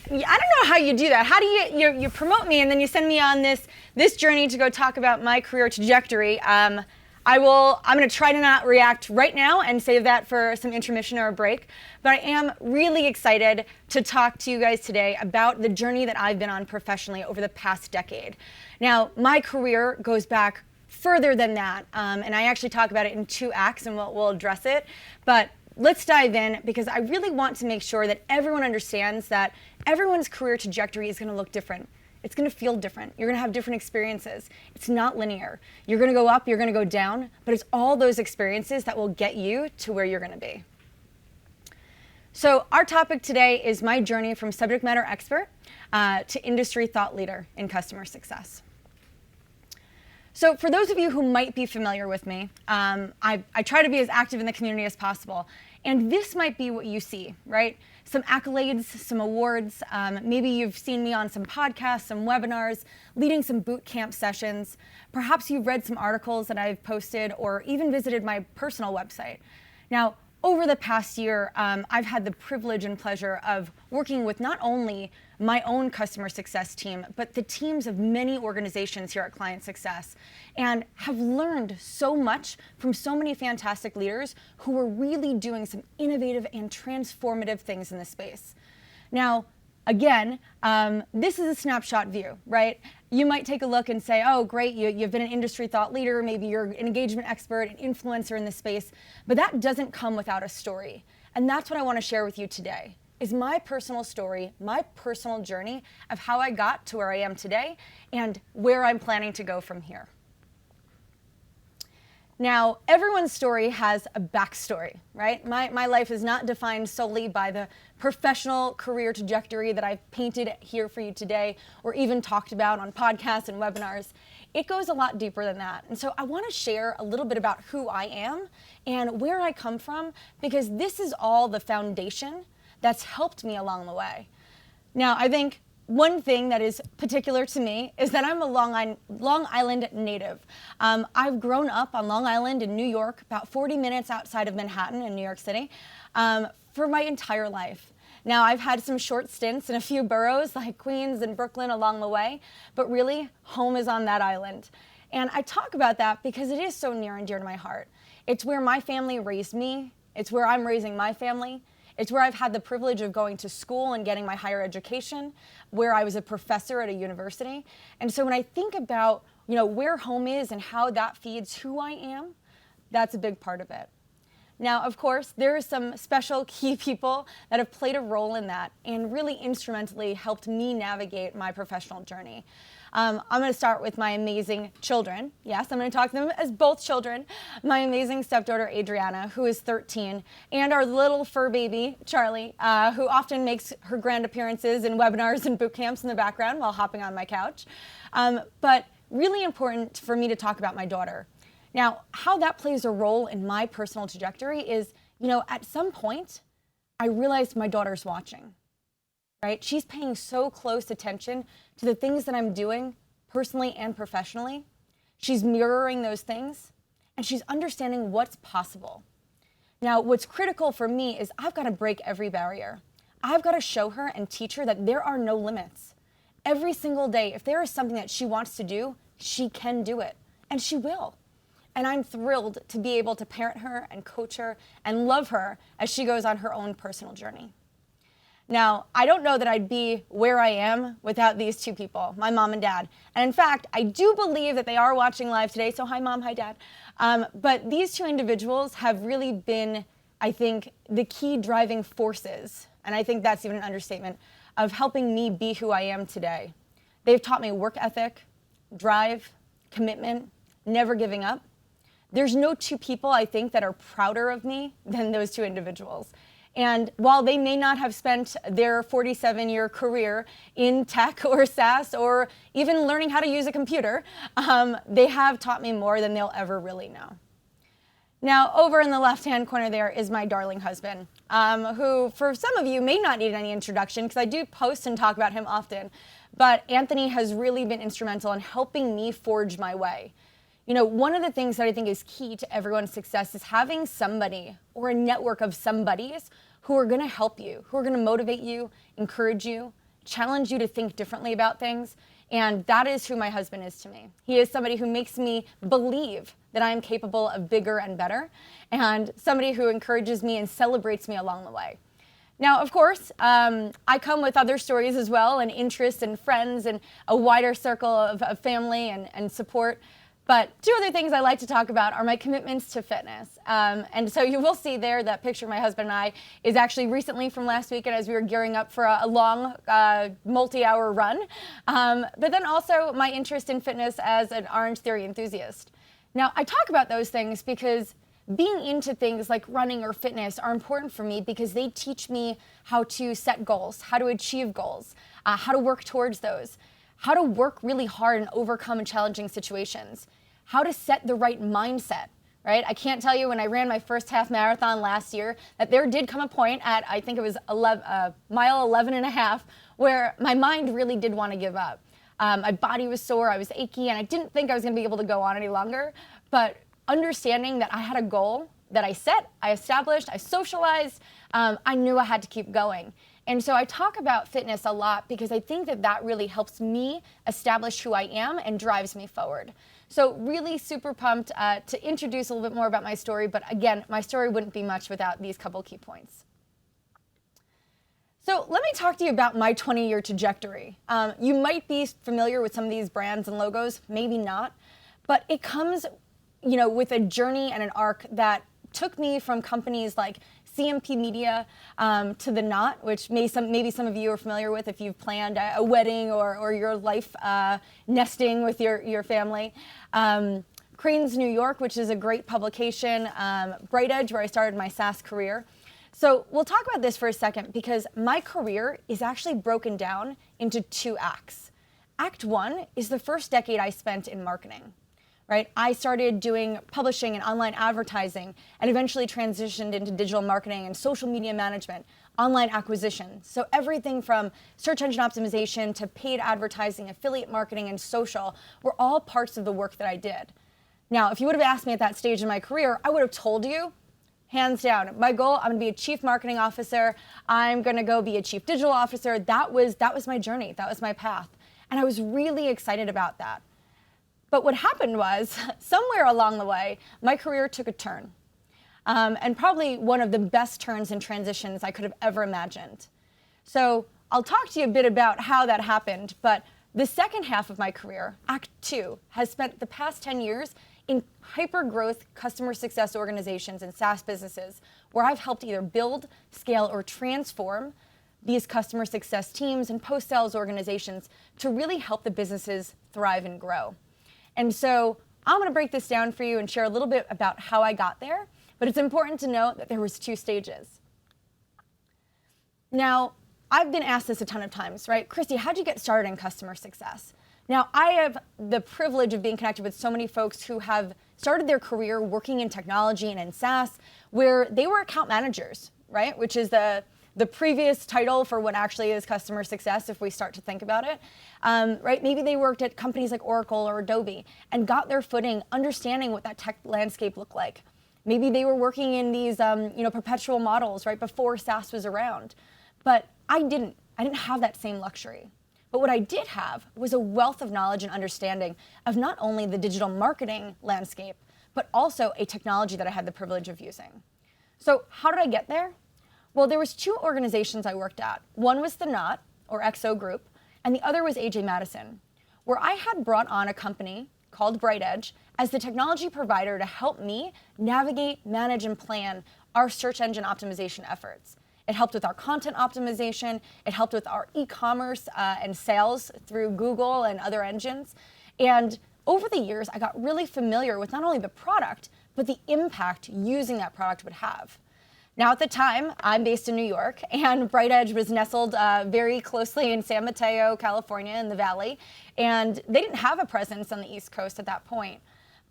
I don't know how you do that. How do you promote me and then you send me on this journey to go talk about my career trajectory? I'm going to try to not react right now and save that for some intermission or a break. But I am really excited to talk to you guys today about the journey that I've been on professionally over the past decade. Now, my career goes back further than that, and I actually talk about it in 2 acts, and we'll address it. But let's dive in, because I really want to make sure that everyone understands that everyone's career trajectory is going to look different. It's going to feel different. You're going to have different experiences. It's not linear. You're going to go up, you're going to go down, but it's all those experiences that will get you to where you're going to be. So our topic today is my journey from subject matter expert to industry thought leader in customer success. So for those of you who might be familiar with me, I try to be as active in the community as possible. And this might be what you see, right? Some accolades, some awards. Maybe you've seen me on some podcasts, some webinars, leading some boot camp sessions. Perhaps you've read some articles that I've posted or even visited my personal website. Now, over the past year, I've had the privilege and pleasure of working with not only my own customer success team, but the teams of many organizations here at Client Success, and have learned so much from so many fantastic leaders who are really doing some innovative and transformative things in this space. Now, again, this is a snapshot view, right? You might take a look and say, oh, great, you've been an industry thought leader, maybe you're an engagement expert, an influencer in this space, but that doesn't come without a story. And that's what I want to share with you today, is my personal story, my personal journey of how I got to where I am today and where I'm planning to go from here. Now, everyone's story has a backstory, right? My life is not defined solely by the professional career trajectory that I've painted here for you today, or even talked about on podcasts and webinars. It goes a lot deeper than that. And so I want to share a little bit about who I am and where I come from, because this is all the foundation that's helped me along the way. Now, I think one thing that is particular to me is that I'm a Long Island native. I've grown up on Long Island in New York, about 40 minutes outside of Manhattan in New York City, for my entire life. Now, I've had some short stints in a few boroughs like Queens and Brooklyn along the way, but really, home is on that island. And I talk about that because it is so near and dear to my heart. It's where my family raised me. It's where I'm raising my family. It's where I've had the privilege of going to school and getting my higher education, where I was a professor at a university. And so when I think about, where home is and how that feeds who I am, that's a big part of it. Now, of course, there are some special key people that have played a role in that and really instrumentally helped me navigate my professional journey. I'm going to start with my amazing children. Yes, I'm going to talk to them as both children. My amazing stepdaughter, Adriana, who is 13, and our little fur baby, Charlie, who often makes her grand appearances in webinars and boot camps in the background while hopping on my couch. But really important for me to talk about my daughter. Now, how that plays a role in my personal trajectory is, at some point, I realized my daughter's watching. Right? She's paying so close attention to the things that I'm doing personally and professionally. She's mirroring those things, and she's understanding what's possible. Now, what's critical for me is I've got to break every barrier. I've got to show her and teach her that there are no limits. Every single day, if there is something that she wants to do, she can do it, and she will. And I'm thrilled to be able to parent her and coach her and love her as she goes on her own personal journey. Now, I don't know that I'd be where I am without these two people, my mom and dad. And in fact, I do believe that they are watching live today. So hi, Mom, hi, Dad. But these two individuals have really been, I think, the key driving forces, and I think that's even an understatement, of helping me be who I am today. They've taught me work ethic, drive, commitment, never giving up. There's no two people, I think, that are prouder of me than those two individuals. And while they may not have spent their 47-year career in tech or SaaS or even learning how to use a computer, they have taught me more than they'll ever really know. Now, over in the left-hand corner there is my darling husband, who for some of you may not need any introduction because I do post and talk about him often. But Anthony has really been instrumental in helping me forge my way. One of the things that I think is key to everyone's success is having somebody or a network of somebodies who are going to help you, who are going to motivate you, encourage you, challenge you to think differently about things. And that is who my husband is to me. He is somebody who makes me believe that I am capable of bigger and better, and somebody who encourages me and celebrates me along the way. Now, of course, I come with other stories as well, and interests and friends and a wider circle of family and support. But two other things I like to talk about are my commitments to fitness. And so you will see there that picture of my husband and I is actually recently from last weekend as we were gearing up for a long multi-hour run. But then also my interest in fitness as an Orange Theory enthusiast. Now, I talk about those things because being into things like running or fitness are important for me because they teach me how to set goals, how to achieve goals, how to work towards those, how to work really hard and overcome challenging situations, how to set the right mindset, right? I can't tell you when I ran my first half marathon last year that there did come a point at, I think it was mile 11 and a half, where my mind really did want to give up. My body was sore, I was achy, and I didn't think I was going to be able to go on any longer. But understanding that I had a goal that I set, I established, I socialized, I knew I had to keep going. And so I talk about fitness a lot because I think that that really helps me establish who I am and drives me forward. So really super pumped to introduce a little bit more about my story. But again, my story wouldn't be much without these couple key points. So let me talk to you about my 20-year trajectory. You might be familiar with some of these brands and logos, maybe not, but it comes, with a journey and an arc that took me from companies like CMP Media to The Knot, which maybe some of you are familiar with if you've planned a wedding or your life nesting with your family. Cranes New York, which is a great publication. Bright Edge, where I started my SaaS career. So we'll talk about this for a second because my career is actually broken down into two acts. Act one is the first decade I spent in marketing. Right? I started doing publishing and online advertising and eventually transitioned into digital marketing and social media management, online acquisition. So everything from search engine optimization to paid advertising, affiliate marketing, and social were all parts of the work that I did. Now, if you would have asked me at that stage in my career, I would have told you, hands down, my goal, I'm gonna be a chief marketing officer. I'm gonna go be a chief digital officer. That was my journey, that was my path. And I was really excited about that. But what happened was, somewhere along the way, my career took a turn. And probably one of the best turns and transitions I could have ever imagined. So I'll talk to you a bit about how that happened, but the second half of my career, Act 2, has spent the past 10 years in hyper-growth customer success organizations and SaaS businesses, where I've helped either build, scale, or transform these customer success teams and post-sales organizations to really help the businesses thrive and grow. And so I'm going to break this down for you and share a little bit about how I got there, but it's important to note that there was two stages. Now, I've been asked this a ton of times, right? Kristi, how'd you get started in customer success? Now, I have the privilege of being connected with so many folks who have started their career working in technology and in SaaS, where they were account managers, right? Which is the previous title for what actually is customer success, if we start to think about it, right? Maybe they worked at companies like Oracle or Adobe and got their footing understanding what that tech landscape looked like. Maybe they were working in these, perpetual models right before SaaS was around. But I didn't have that same luxury. But what I did have was a wealth of knowledge and understanding of not only the digital marketing landscape, but also a technology that I had the privilege of using. So how did I get there? Well, there was two organizations I worked at. One was The Knot, or XO Group, and the other was AJ Madison, where I had brought on a company called Bright Edge as the technology provider to help me navigate, manage, and plan our search engine optimization efforts. It helped with our content optimization. It helped with our e-commerce and sales through Google and other engines. And over the years, I got really familiar with not only the product, but the impact using that product would have. Now, at the time, I'm based in New York, and Bright Edge was nestled very closely in San Mateo, California, in the Valley, and they didn't have a presence on the East Coast at that point.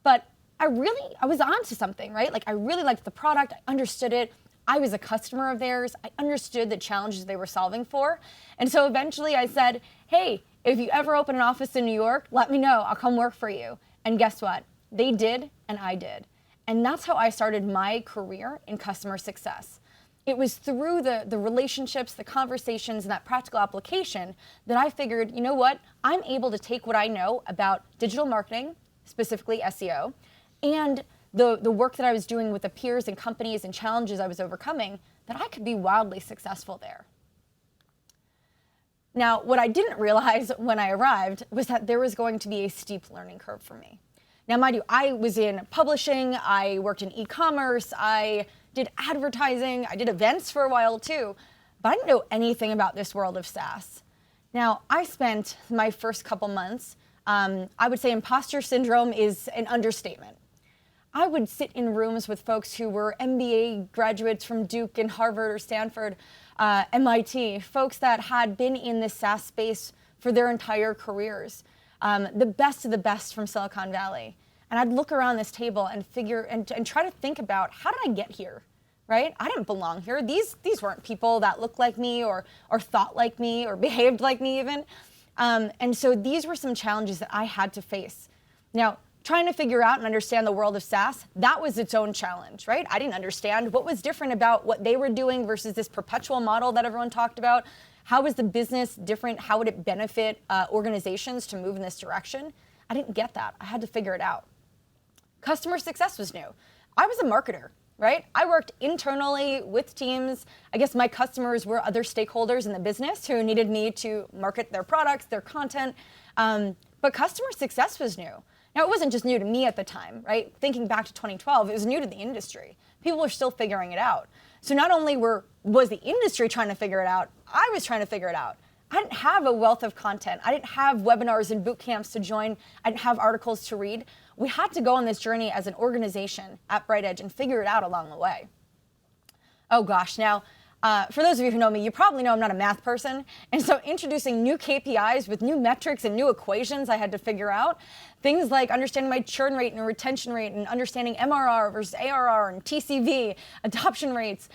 But I was onto something, right? Like, I really liked the product, I understood it, I was a customer of theirs, I understood the challenges they were solving for, and so eventually I said, hey, if you ever open an office in New York, let me know, I'll come work for you. And guess what? They did, and I did. And that's how I started my career in customer success. it was through the relationships, the conversations, and that practical application that I figured, you know what, I'm able to take what I know about digital marketing, specifically SEO, and the work that I was doing with the peers and companies and challenges I was overcoming, that I could be wildly successful there. Now, what I didn't realize when I arrived was that there was going to be a steep learning curve for me. Now, mind you, I was in publishing, I worked in e-commerce, I did advertising, I did events for a while too, but I didn't know anything about this world of SaaS. Now, I spent my first couple months, I would say imposter syndrome is an understatement. I would sit in rooms with folks who were MBA graduates from Duke and Harvard or Stanford, MIT, folks that had been in the SaaS space for their entire careers, the best of the best from Silicon Valley. And I'd look around this table and figure and try to think about, how did I get here, right? I didn't belong here. These weren't people that looked like me or thought like me or behaved like me even. And so these were some challenges that I had to face. Now, trying to figure out and understand the world of SaaS, that was its own challenge, right? I didn't understand what was different about what they were doing versus this perpetual model that everyone talked about. How was the business different? How would it benefit organizations to move in this direction? I didn't get that. I had to figure it out. Customer success was new. I was a marketer, right? I worked internally with teams. I guess my customers were other stakeholders in the business who needed me to market their products, their content. But customer success was new. Now, it wasn't just new to me at the time, right? Thinking back to 2012, it was new to the industry. People were still figuring it out. So not only was the industry trying to figure it out, I was trying to figure it out. I didn't have a wealth of content. I didn't have webinars and boot camps to join. I didn't have articles to read. We had to go on this journey as an organization at BrightEdge and figure it out along the way. Oh gosh, now, for those of you who know me, you probably know I'm not a math person. And so introducing new KPIs with new metrics and new equations I had to figure out. Things like understanding my churn rate and retention rate and understanding MRR versus ARR and TCV, adoption rates.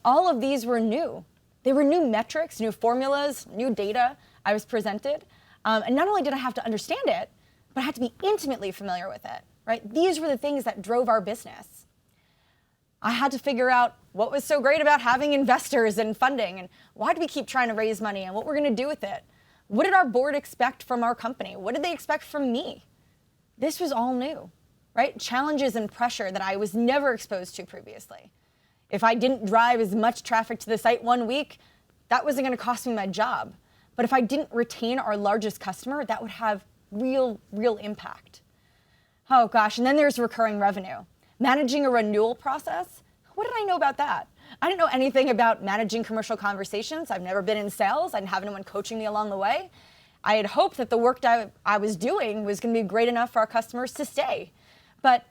All of these were new. They were new metrics, new formulas, new data I was presented. And not only did I have to understand it, but I had to be intimately familiar with it, right? These were the things that drove our business. I had to figure out what was so great about having investors and funding, and why do we keep trying to raise money, and what we're going to do with it. What did our board expect from our company? What did they expect from me? This was all new, right? Challenges and pressure that I was never exposed to previously. If I didn't drive as much traffic to the site one week, that wasn't going to cost me my job. But if I didn't retain our largest customer, that would have real impact. Oh gosh, and then there's recurring revenue. Managing a renewal process, what did I know about that? I didn't know anything about managing commercial conversations. I've never been in sales. I didn't have anyone coaching me along the way. I had hoped that the work that I was doing was going to be great enough for our customers to stay. But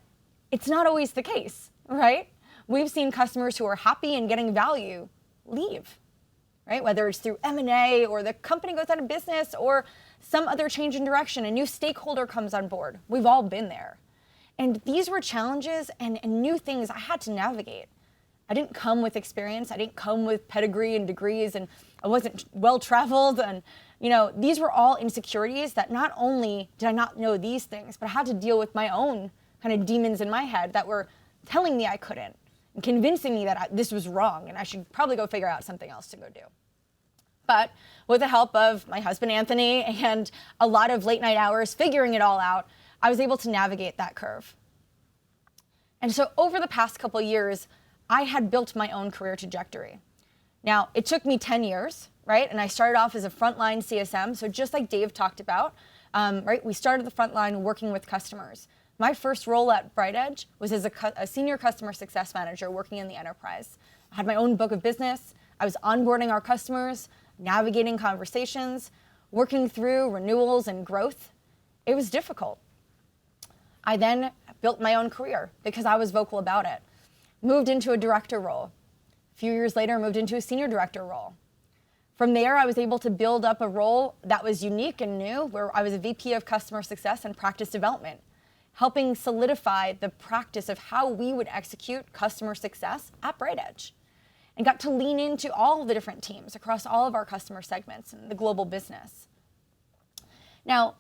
it's not always the case, right? We've seen customers who are happy and getting value leave, right? Whether it's through M&A or the company goes out of business or some other change in direction, a new stakeholder comes on board. We've all been there. And these were challenges and new things I had to navigate. I didn't come with experience. I didn't come with pedigree and degrees, and I wasn't well-traveled. And these were all insecurities that not only did I not know these things, but I had to deal with my own kind of demons in my head that were telling me I couldn't and convincing me that this was wrong and I should probably go figure out something else to go do. But with the help of my husband, Anthony, and a lot of late night hours figuring it all out, I was able to navigate that curve. And so over the past couple of years, I had built my own career trajectory. Now, it took me 10 years, right? And I started off as a frontline CSM. So just like Dave talked about, right? We started the frontline working with customers. My first role at BrightEdge was as a senior customer success manager working in the enterprise. I had my own book of business. I was onboarding our customers, navigating conversations, working through renewals and growth. It was difficult. I then built my own career because I was vocal about it. Moved into a director role. A few years later, moved into a senior director role. From there, I was able to build up a role that was unique and new, where I was a VP of customer success and practice development, helping solidify the practice of how we would execute customer success at BrightEdge, and got to lean into all of the different teams across all of our customer segments and the global business. Now,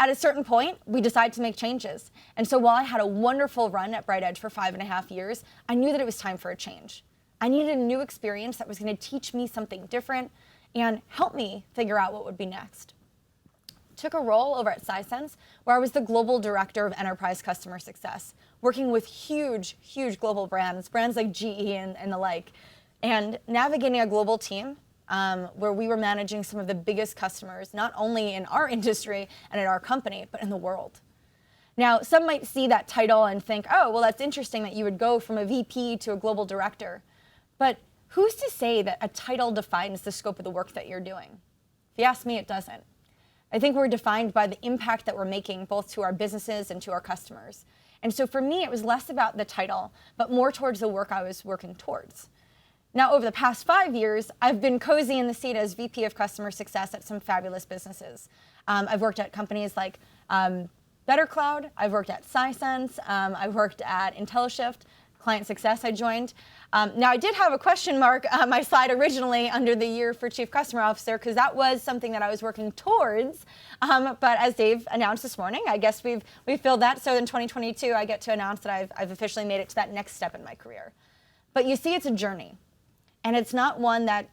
at a certain point, we decided to make changes. And so while I had a wonderful run at BrightEdge for 5.5 years, I knew that it was time for a change. I needed a new experience that was going to teach me something different and help me figure out what would be next. Took a role over at CSM where I was the global director of enterprise customer success, working with huge global brands like GE and the like, and navigating a global team where we were managing some of the biggest customers, not only in our industry and in our company, but in the world. Now, some might see that title and think, oh, well, that's interesting that you would go from a VP to a global director. But who's to say that a title defines the scope of the work that you're doing? If you ask me, it doesn't. I think we're defined by the impact that we're making both to our businesses and to our customers. And so for me, it was less about the title, but more towards the work I was working towards. Now, over the past 5 years, I've been cozy in the seat as VP of Customer Success at some fabulous businesses. I've worked at companies like Better Cloud, I've worked at Sisense, I've worked at IntelliShift, Client Success I joined. Now, I did have a question mark on my slide originally under the year for Chief Customer Officer because that was something that I was working towards. But as Dave announced this morning, I guess we've filled that. So in 2022, I get to announce that I've officially made it to that next step in my career. But you see, it's a journey. And it's not one that,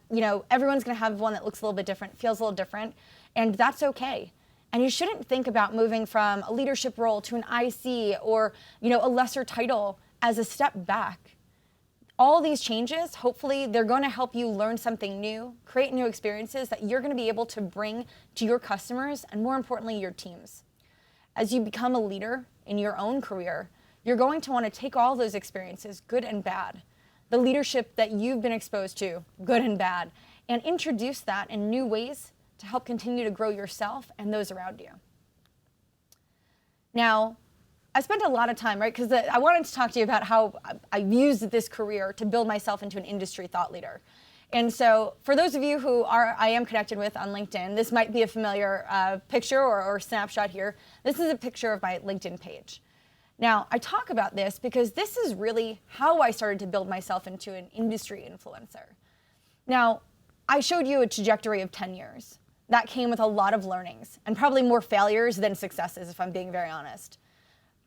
everyone's going to have one that looks a little bit different, feels a little different, and that's okay. And you shouldn't think about moving from a leadership role to an IC or, a lesser title as a step back. All these changes, hopefully, they're going to help you learn something new, create new experiences that you're going to be able to bring to your customers and, more importantly, your teams. As you become a leader in your own career, you're going to want to take all those experiences, good and bad, the leadership that you've been exposed to, good and bad, and introduce that in new ways to help continue to grow yourself and those around you. Now, I spent a lot of time, right, because I wanted to talk to you about how I've used this career to build myself into an industry thought leader. And so for those of you who I am connected with on LinkedIn, this might be a familiar picture or snapshot here. This is a picture of my LinkedIn page. Now, I talk about this because this is really how I started to build myself into an industry influencer. Now, I showed you a trajectory of 10 years. That came with a lot of learnings and probably more failures than successes, if I'm being very honest.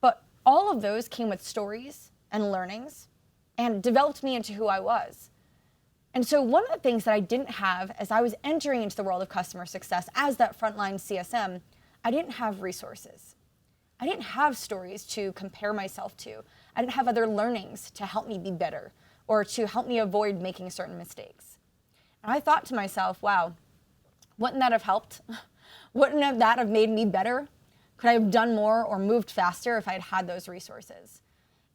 But all of those came with stories and learnings and developed me into who I was. And so one of the things that I didn't have as I was entering into the world of customer success as that frontline CSM, I didn't have resources. I didn't have stories to compare myself to. I didn't have other learnings to help me be better or to help me avoid making certain mistakes. And I thought to myself, wow, wouldn't that have helped? Wouldn't that have made me better? Could I have done more or moved faster if I had had those resources?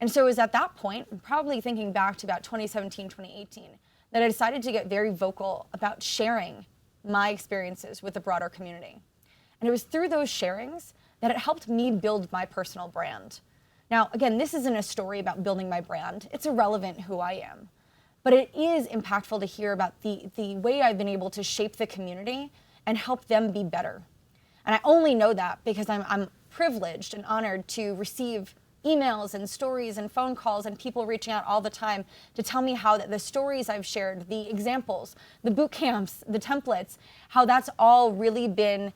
And so it was at that point, probably thinking back to about 2017, 2018, that I decided to get very vocal about sharing my experiences with the broader community. And it was through those sharings that it helped me build my personal brand. Now, again, this isn't a story about building my brand. It's irrelevant who I am. But it is impactful to hear about the way I've been able to shape the community and help them be better. And I only know that because I'm privileged and honored to receive emails and stories and phone calls and people reaching out all the time to tell me how that the stories I've shared, the examples, the boot camps, the templates, how that's all really been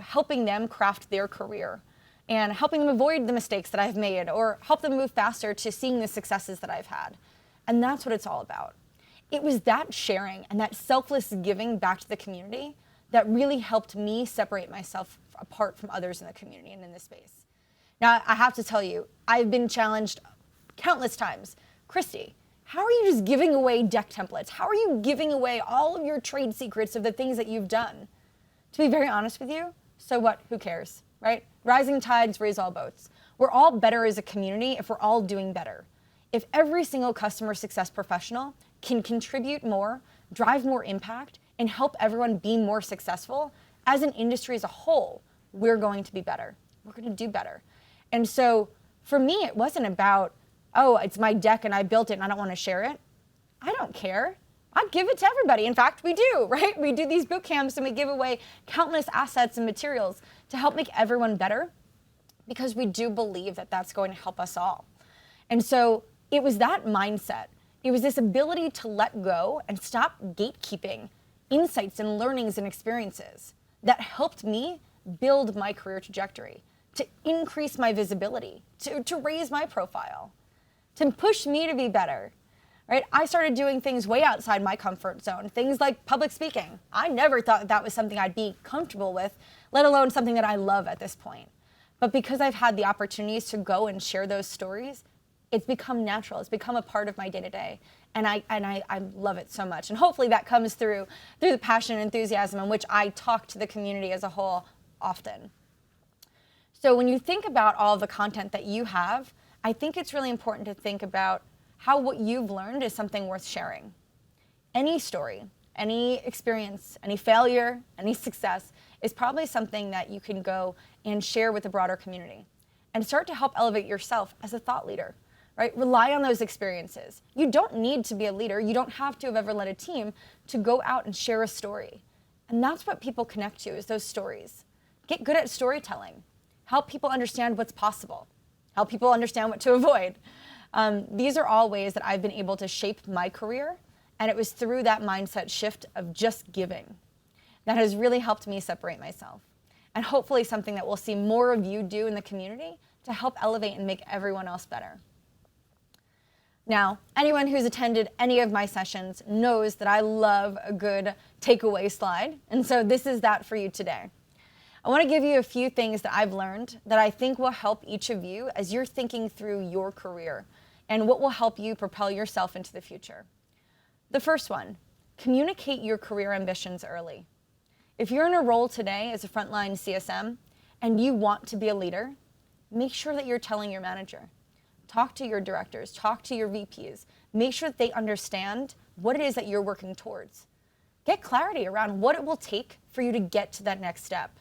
helping them craft their career and helping them avoid the mistakes that I've made or help them move faster to seeing the successes that I've had. And that's what it's all about. It was that sharing and that selfless giving back to the community that really helped me separate myself apart from others in the community and in this space. Now, I have to tell you, I've been challenged countless times. Kristi, how are you just giving away deck templates? How are you giving away all of your trade secrets of the things that you've done? To be very honest with you, so what? Who cares, right? Rising tides raise all boats. We're all better as a community if we're all doing better. If every single customer success professional can contribute more, drive more impact, and help everyone be more successful, as an industry as a whole, we're going to be better. We're going to do better. And so for me, it wasn't about, oh, it's my deck and I built it and I don't want to share it. I don't care. I give it to everybody. In fact, we do, right? We do these boot camps and we give away countless assets and materials to help make everyone better because we do believe that that's going to help us all. And so it was that mindset. It was this ability to let go and stop gatekeeping insights and learnings and experiences that helped me build my career trajectory, to increase my visibility, to raise my profile, to push me to be better. right? I started doing things way outside my comfort zone, things like public speaking. I never thought that was something I'd be comfortable with, let alone something that I love at this point. But because I've had the opportunities to go and share those stories, it's become natural. It's become a part of my day-to-day. And I love it so much. And hopefully that comes through the passion and enthusiasm in which I talk to the community as a whole often. So when you think about all of the content that you have, I think it's really important to think about how what you've learned is something worth sharing. Any story, any experience, any failure, any success is probably something that you can go and share with the broader community and start to help elevate yourself as a thought leader, right? Rely on those experiences. You don't need to be a leader. You don't have to have ever led a team to go out and share a story. And that's what people connect to, is those stories. Get good at storytelling. Help people understand what's possible. Help people understand what to avoid. These are all ways that I've been able to shape my career, and it was through that mindset shift of just giving that has really helped me separate myself, and hopefully something that we'll see more of you do in the community to help elevate and make everyone else better. Now, anyone who's attended any of my sessions knows that I love a good takeaway slide, and so this is that for you today. I want to give you a few things that I've learned that I think will help each of you as you're thinking through your career and what will help you propel yourself into the future. The first one, communicate your career ambitions early. If you're in a role today as a frontline CSM and you want to be a leader, make sure that you're telling your manager. Talk to your directors, talk to your VPs. Make sure that they understand what it is that you're working towards. Get clarity around what it will take for you to get to that next step.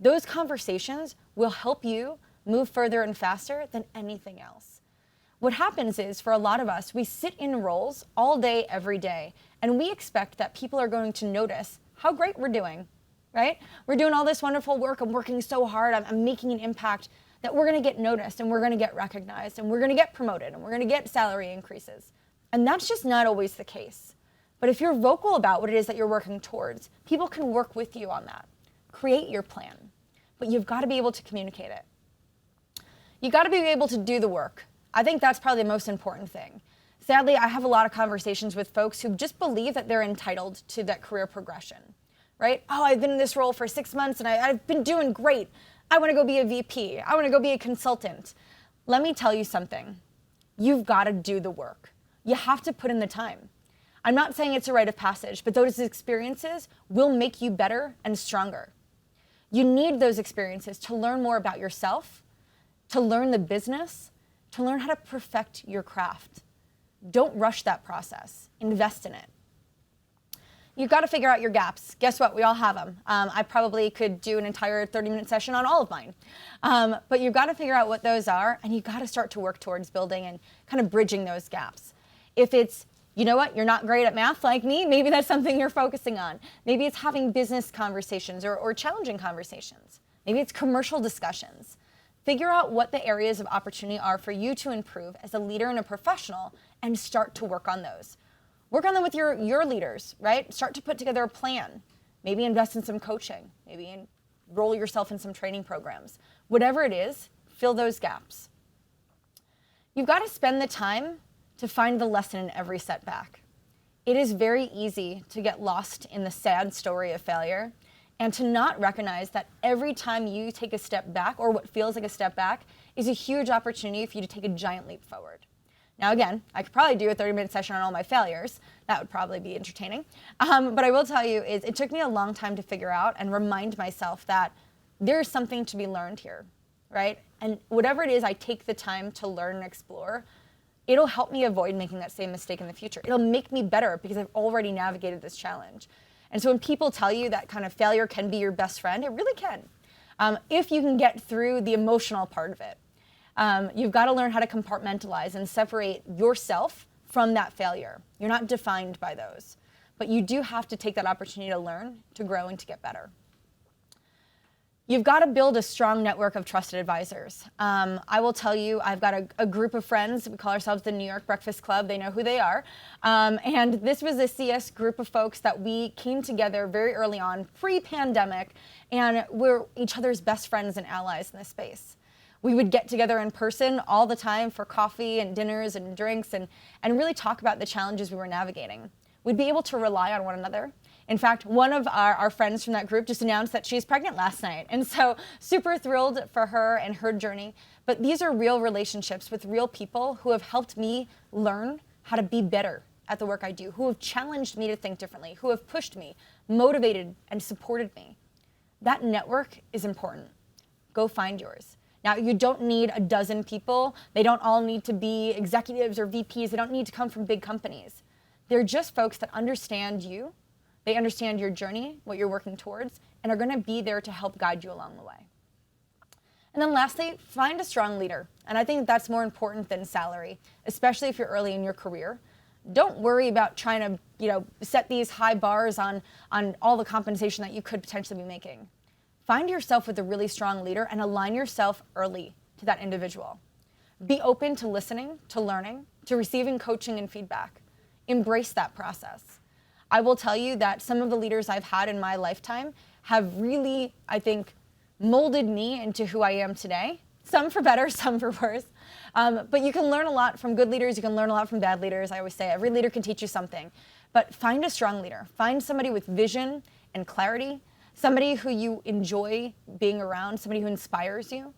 Those conversations will help you move further and faster than anything else. What happens is, for a lot of us, we sit in roles all day, every day, and we expect that people are going to notice how great we're doing, right? We're doing all this wonderful work, I'm working so hard, I'm making an impact, that we're gonna get noticed and we're gonna get recognized and we're gonna get promoted and we're gonna get salary increases. And that's just not always the case. But if you're vocal about what it is that you're working towards, people can work with you on that. Create your plan, but you've got to be able to communicate it. You've got to be able to do the work. I think that's probably the most important thing. Sadly, I have a lot of conversations with folks who just believe that they're entitled to that career progression, right? Oh, I've been in this role for 6 months and I've been doing great. I want to go be a VP. I want to go be a consultant. Let me tell you something. You've got to do the work. You have to put in the time. I'm not saying it's a rite of passage, but those experiences will make you better and stronger. You need those experiences to learn more about yourself, to learn the business, to learn how to perfect your craft. Don't rush that process. Invest in it. You've got to figure out your gaps. Guess what? We all have them. I probably could do an entire 30-minute session on all of mine. But you've got to figure out what those are, and you've got to start to work towards building and kind of bridging those gaps. If it's, you know what, you're not great at math like me, maybe that's something you're focusing on. Maybe it's having business conversations or challenging conversations. Maybe it's commercial discussions. Figure out what the areas of opportunity are for you to improve as a leader and a professional and start to work on those. Work on them with your leaders, right? Start to put together a plan. Maybe invest in some coaching. Maybe enroll yourself in some training programs. Whatever it is, fill those gaps. You've got to spend the time to find the lesson in every setback. It is very easy to get lost in the sad story of failure and to not recognize that every time you take a step back, or what feels like a step back, is a huge opportunity for you to take a giant leap forward. Now again, I could probably do a 30-minute session on all my failures. That would probably be entertaining. But I will tell you, it took me a long time to figure out and remind myself that there's something to be learned here, right? And whatever it is I take the time to learn and explore, it'll help me avoid making that same mistake in the future. It'll make me better because I've already navigated this challenge. And so when people tell you that kind of failure can be your best friend, it really can. If you can get through the emotional part of it. You've got to learn how to compartmentalize and separate yourself from that failure. You're not defined by those, but you do have to take that opportunity to learn, to grow, and to get better. You've got to build a strong network of trusted advisors. I will tell you, I've got a group of friends. We call ourselves the New York Breakfast Club. They know who they are. And this was a CS group of folks that we came together very early on, pre-pandemic, and we're each other's best friends and allies in this space. We would get together in person all the time for coffee and dinners and drinks and really talk about the challenges we were navigating. We'd be able to rely on one another. In fact, one of our friends from that group just announced that she's pregnant last night. And so super thrilled for her and her journey. But these are real relationships with real people who have helped me learn how to be better at the work I do, who have challenged me to think differently, who have pushed me, motivated, and supported me. That network is important. Go find yours. Now, you don't need a dozen people. They don't all need to be executives or VPs. They don't need to come from big companies. They're just folks that understand you. They understand your journey, what you're working towards, and are going to be there to help guide you along the way. And then lastly, find a strong leader. And I think that's more important than salary, especially if you're early in your career. Don't worry about trying to, set these high bars on all the compensation that you could potentially be making. Find yourself with a really strong leader and align yourself early to that individual. Be open to listening, to learning, to receiving coaching and feedback. Embrace that process. I will tell you that some of the leaders I've had in my lifetime have really, I think, molded me into who I am today. Some for better, some for worse. But you can learn a lot from good leaders. You can learn a lot from bad leaders. I always say every leader can teach you something. But find a strong leader. Find somebody with vision and clarity, somebody who you enjoy being around, somebody who inspires you.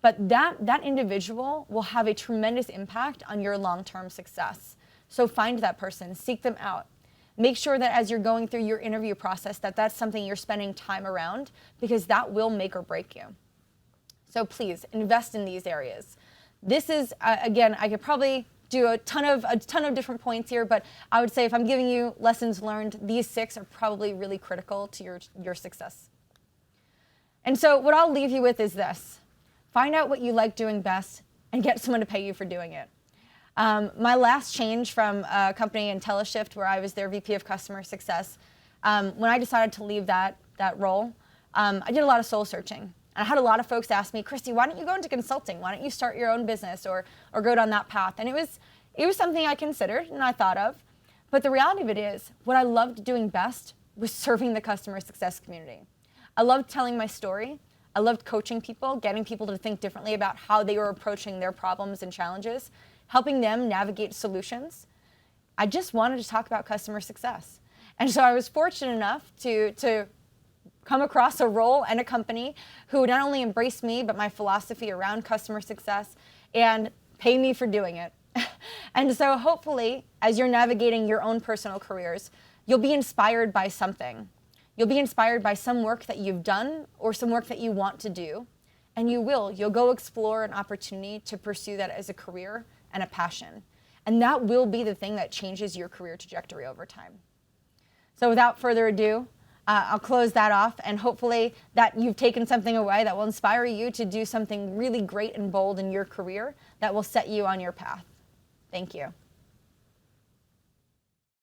But that individual will have a tremendous impact on your long-term success. So find that person, seek them out. Make sure that as you're going through your interview process, that's something you're spending time around, because that will make or break you. So please invest in these areas. This is, again, I could probably do a ton of different points here, but I would say if I'm giving you lessons learned, these 6 are probably really critical to your success. And so what I'll leave you with is this. Find out what you like doing best and get someone to pay you for doing it. My last change from a company IntelliShift, where I was their VP of Customer Success, when I decided to leave that role, I did a lot of soul searching. And I had a lot of folks ask me, Kristi, why don't you go into consulting? Why don't you start your own business or go down that path? And it was something I considered and I thought of. But the reality of it is, what I loved doing best was serving the customer success community. I loved telling my story. I loved coaching people, getting people to think differently about how they were approaching their problems and challenges, helping them navigate solutions. I just wanted to talk about customer success. And so I was fortunate enough to come across a role and a company who not only embraced me, but my philosophy around customer success and pay me for doing it. And so hopefully, as you're navigating your own personal careers, you'll be inspired by something. You'll be inspired by some work that you've done or some work that you want to do. And you'll go explore an opportunity to pursue that as a career and a passion. And that will be the thing that changes your career trajectory over time. So without further ado, I'll close that off, and hopefully that you've taken something away that will inspire you to do something really great and bold in your career that will set you on your path. Thank you.